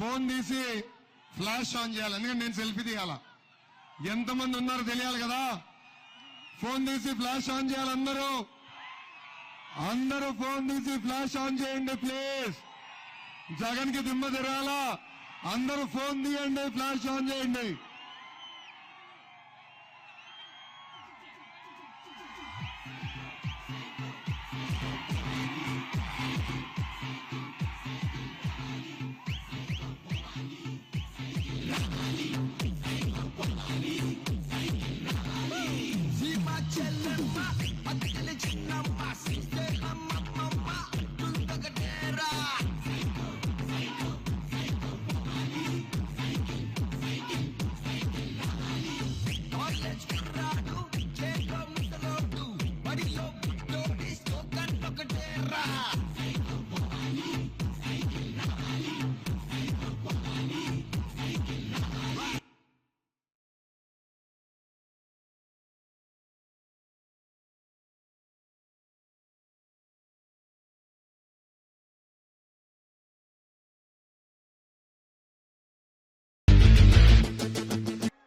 Phone తీసి flash on చేయాలి, ఎందుకంటే నేను సెల్ఫీ తీయాలా. ఎంతమంది ఉన్నారో తెలియాలి కదా. ఫోన్ తీసి ఫ్లాష్ ఆన్ చేయాలి. అందరూ ఫోన్ తీసి ఫ్లాష్ ఆన్ చేయండి ప్లీజ్. జగన్ కి దిమ్మ తిరాలా. అందరూ ఫోన్ తీయండి, ఫ్లాష్ ఆన్ చేయండి.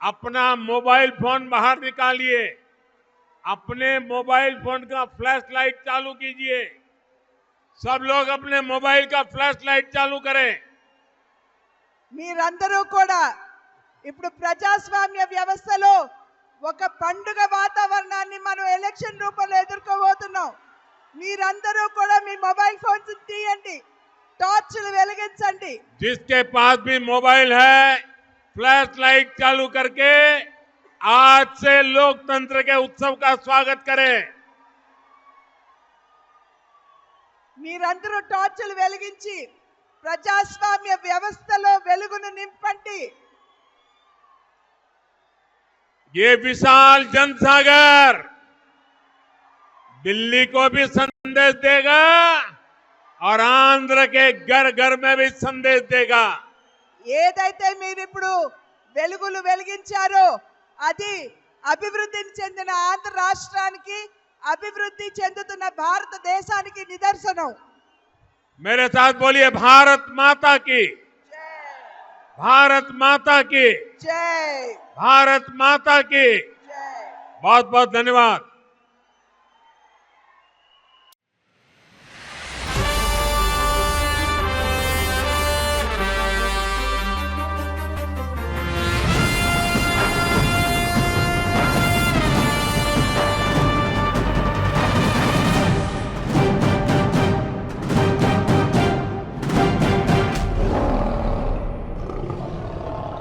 अपना मोबाइल फोन बाहर निकालिए, अपने मोबाइल फोन का फ्लैश लाइट चालू कीजिए। सब लोग अपने मोबाइल का फ्लैश लाइट चालू करें। మీరందరూ కూడా ఇప్పుడు ప్రజాస్వామ్య వ్యవస్థలో ఒక పండుగ వాతావరణాన్ని మనం ఎలక్షన్ రూపంలో ఎదుర్కోబోతున్నాం. మీరందరూ కూడా మీ మొబైల్ ఫోన్స్ తీయండి, టార్చ్లు వెలిగించండి. जिसके पास भी मोबाइल है फ्लैश लाइट चालू करके आज से लोकतंत्र के उत्सव का स्वागत करें। మీరందరూ టార్చ్లు వెలిగించి ప్రజాస్వామ్య వ్యవస్థలో వెలుగును నింపండి. ये विशाल जनसागर दिल्ली को भी संदेश देगा और आंध्र के घर घर में भी संदेश देगा। ఏదైతే మీరు ఇప్పుడు వెలుగులు వెలిగించారో అది అభివృద్ధి చెందిన ఆంధ్ర రాష్ట్రానికి, అభివృద్ధి చెందుతున్న భారతదేశానికి నిదర్శనం. मेरे साथ बोलिए भारत माता की, भारत माता की, జై भारत माता की। జై. बहुत बहुत धन्यवाद।